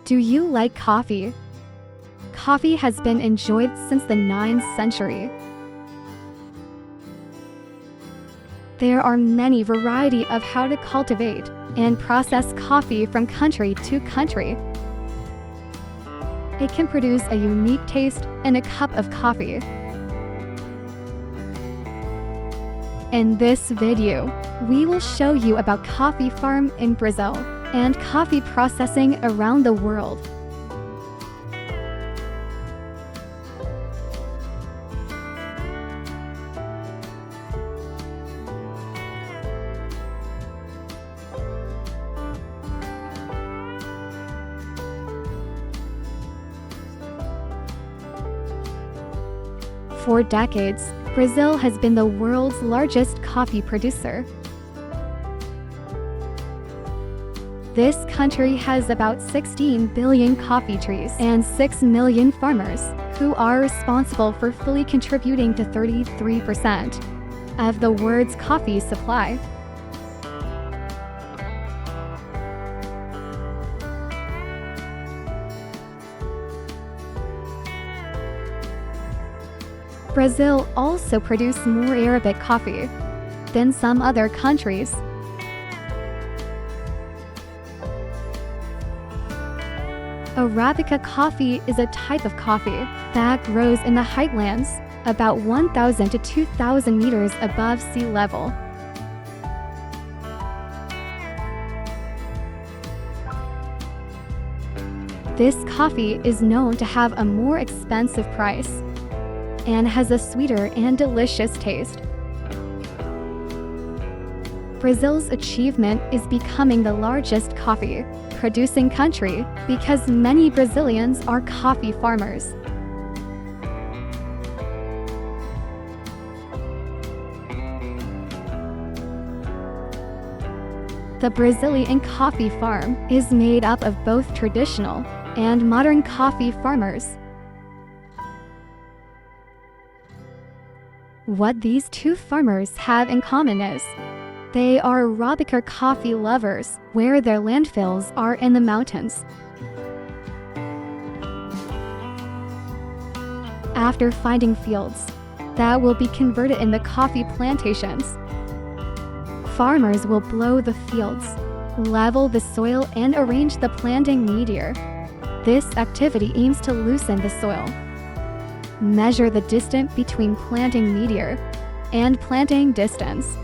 Do you like coffee? Coffee has been enjoyed since the 9th century. There are many varieties of how to cultivate and process coffee from country to country. It can produce a unique taste in a cup of coffee. In this video, we will show you about coffee farm in Brazil and coffee processing around the world. For decades, Brazil has been the world's largest coffee producer. This country has about 16 billion coffee trees and 6 million farmers, who are responsible for fully contributing to 33% of the world's coffee supply. Brazil also produces more Arabic coffee than some other countries. Arabica coffee is a type of coffee that grows in the highlands, about 1,000 to 2,000 meters above sea level. This coffee is known to have a more expensive price and has a sweeter and delicious taste. Brazil's achievement is becoming the largest coffee producing country because many Brazilians are coffee farmers. The Brazilian coffee farm is made up of both traditional and modern coffee farmers. What these two farmers have in common is they are Arabica coffee lovers, where their landfills are in the mountains. After finding fields that will be converted into coffee plantations, farmers will blow the fields, level the soil, and arrange the planting media. This activity aims to loosen the soil, measure the distance between planting media and planting distance.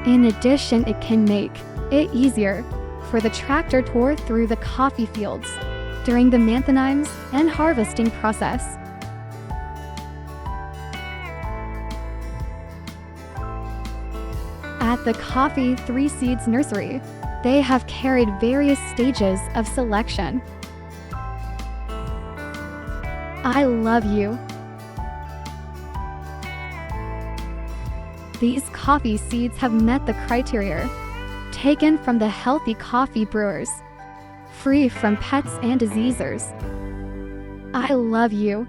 In addition, it can make it easier for the tractor to tour through the coffee fields during the maintenance and harvesting process. At the Coffee 3 Seeds Nursery, they have carried various stages of selection. I love you. These coffee seeds have met the criteria taken from the healthy coffee brewers, free from pests and diseases. I love you.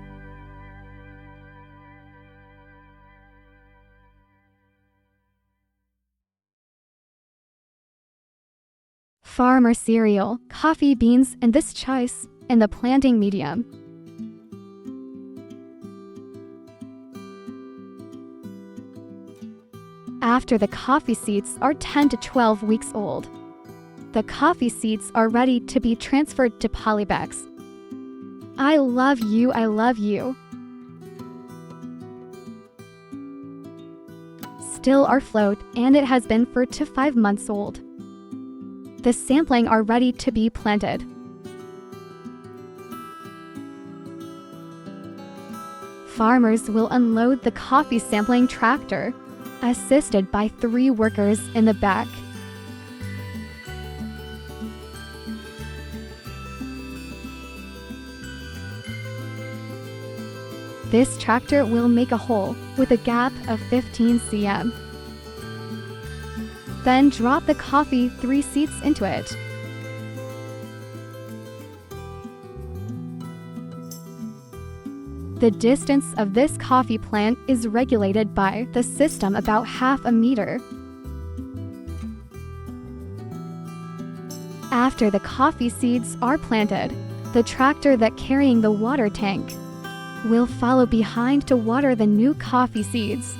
Farmer cereal, coffee beans, and this choice in the planting medium. After the coffee seeds are 10 to 12 weeks old, the coffee seeds are ready to be transferred to polybags. I love you, I love you. Still are float, and it has been 4 to 5 months old. The sampling are ready to be planted. Farmers will unload the coffee sampling tractor, assisted by 3 workers in the back. This tractor will make a hole with a gap of 15 cm. Then drop the coffee 3 seeds into it. The distance of this coffee plant is regulated by the system about half a meter. After the coffee seeds are planted, the tractor that carrying the water tank will follow behind to water the new coffee seeds.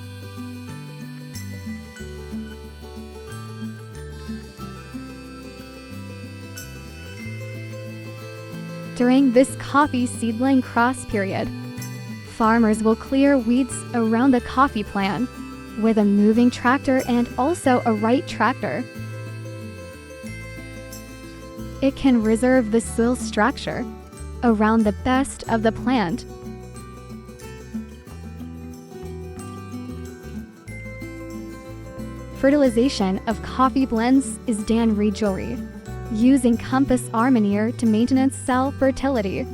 During this coffee seedling cross period, farmers will clear weeds around the coffee plant with a moving tractor and also a right tractor. It can reserve the soil structure around the best of the plant. Fertilization of coffee blends is done regularly, using compass armenier to maintain cell fertility.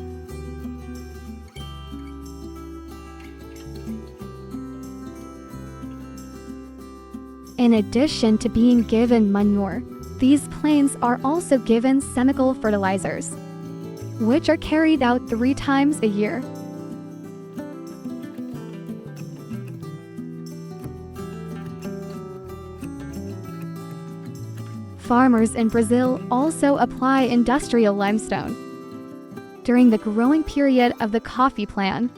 In addition to being given manure, these plants are also given chemical fertilizers, which are carried out 3 times a year. Farmers in Brazil also apply industrial limestone during the growing period of the coffee plant.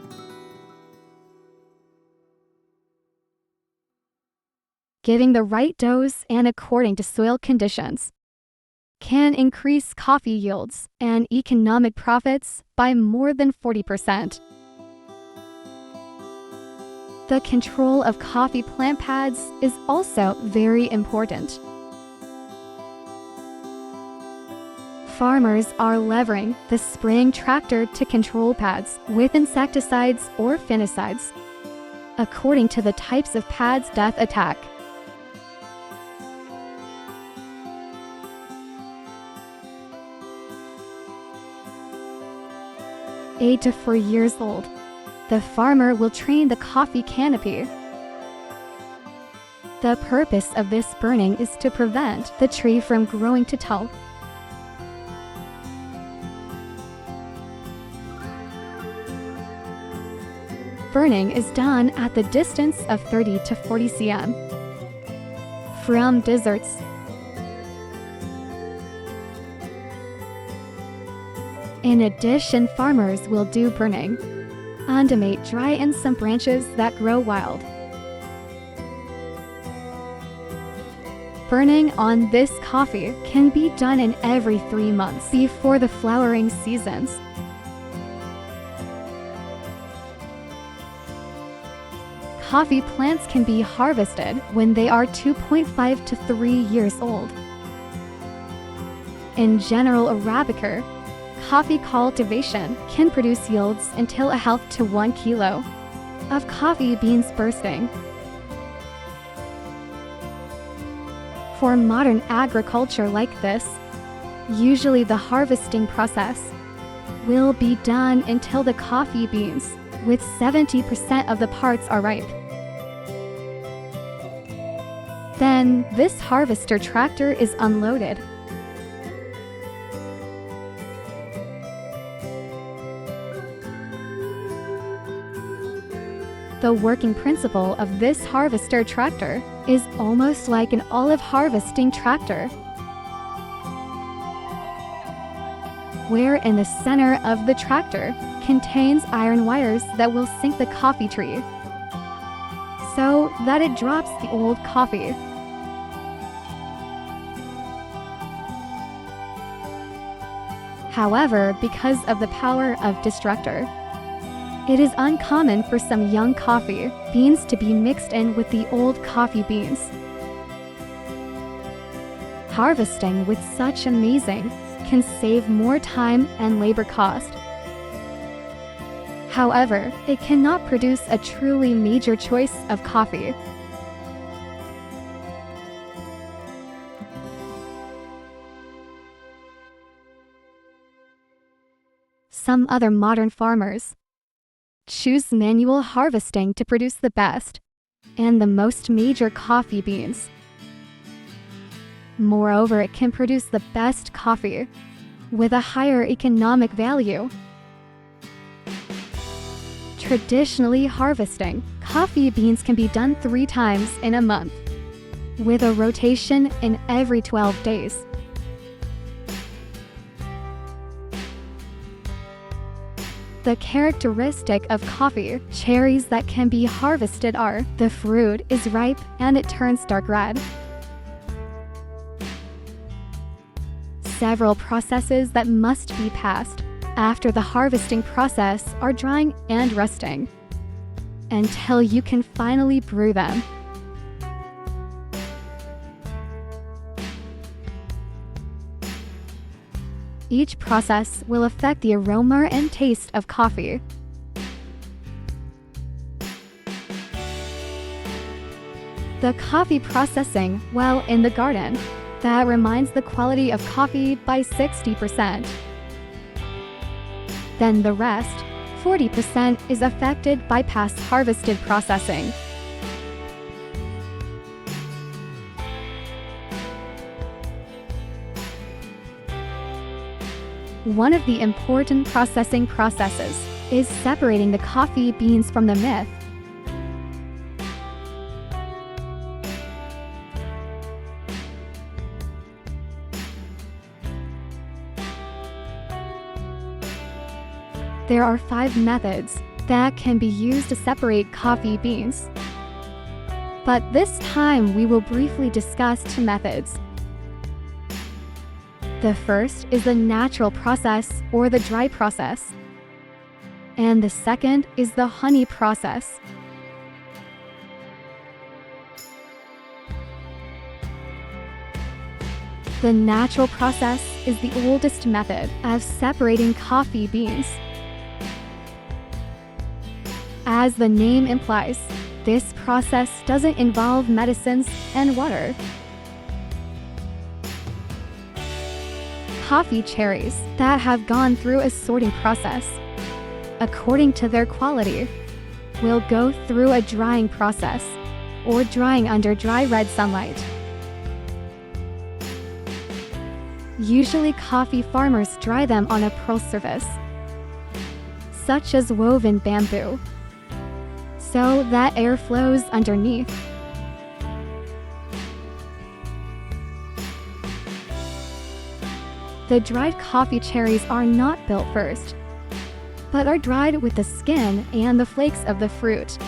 Giving the right dose and according to soil conditions can increase coffee yields and economic profits by more than 40%. The control of coffee plant pads is also very important. Farmers are leveraging the spraying tractor to control pads with insecticides or fungicides, according to the types of pads death attack. 8 to 4 years old, the farmer will train the coffee canopy. The purpose of this burning is to prevent the tree from growing too tall. Burning is done at the distance of 30 to 40 cm from deserts. In addition, farmers will do burning on dry and some branches that grow wild. Burning on this coffee can be done in every 3 months before the flowering seasons. Coffee plants can be harvested when they are 2.5 to 3 years old. In general Arabica, coffee cultivation can produce yields until a half to 1 kilo of coffee beans bursting. For modern agriculture like this, usually the harvesting process will be done until the coffee beans with 70% of the parts are ripe. Then this harvester tractor is unloaded. The working principle of this harvester tractor is almost like an olive harvesting tractor, where in the center of the tractor contains iron wires that will sink the coffee tree so that it drops the old coffee. However, because of the power of destructor, it is uncommon for some young coffee beans to be mixed in with the old coffee beans. Harvesting with such amazing can save more time and labor cost. However, it cannot produce a truly major choice of coffee. Some other modern farmers choose manual harvesting to produce the best and the most major coffee beans. Moreover, it can produce the best coffee with a higher economic value. Traditionally, harvesting coffee beans can be done 3 times in a month, with a rotation in every 12 days. The characteristic of coffee cherries that can be harvested are: the fruit is ripe and it turns dark red. Several processes that must be passed after the harvesting process are drying and resting, until you can finally brew them. Each process will affect the aroma and taste of coffee. The coffee processing while in the garden that reminds the quality of coffee by 60%. Then the rest, 40%, is affected by past harvested processing. One of the important processing processes is separating the coffee beans from the myth. There are 5 methods that can be used to separate coffee beans. But this time we will briefly discuss 2 methods. The first is the natural process or the dry process, and the second is the honey process. The natural process is the oldest method of separating coffee beans. As the name implies, this process doesn't involve medicines and water. Coffee cherries that have gone through a sorting process, according to their quality, will go through a drying process, or drying under dry red sunlight. Usually coffee farmers dry them on a pearl surface, such as woven bamboo, so that air flows underneath. The dried coffee cherries are not built first, but are dried with the skin and the flakes of the fruit.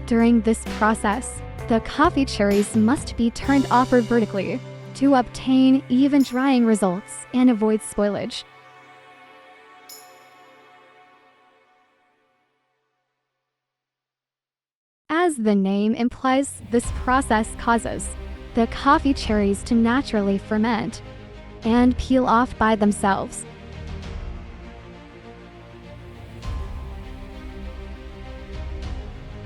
During this process, the coffee cherries must be turned over vertically to obtain even drying results and avoid spoilage. As the name implies, this process causes the coffee cherries to naturally ferment and peel off by themselves.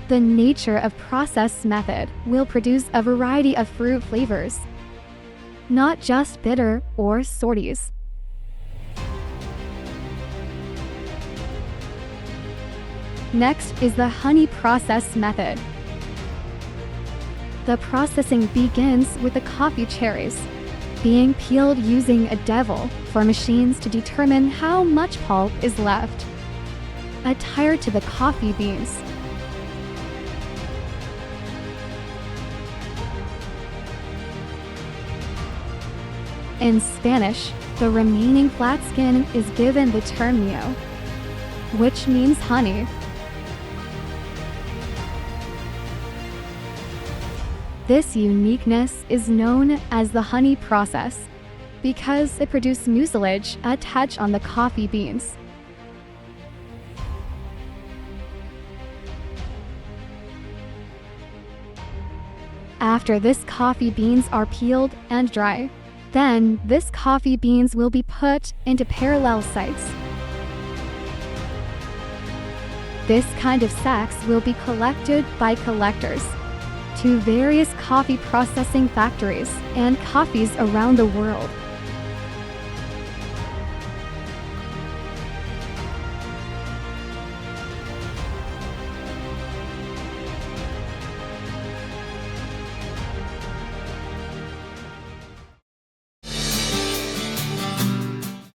The nature of process method will produce a variety of fruit flavors, not just bitter or sorties. Next is the honey process method. The processing begins with the coffee cherries being peeled using a devil for machines to determine how much pulp is left, adhered to the coffee beans. In Spanish, the remaining flat skin is given the term miel, which means honey. This uniqueness is known as the honey process because it produces mucilage attached on the coffee beans. After this coffee beans are peeled and dry, then this coffee beans will be put into parallel sacks. This kind of sacks will be collected by collectors to various coffee processing factories and coffees around the world.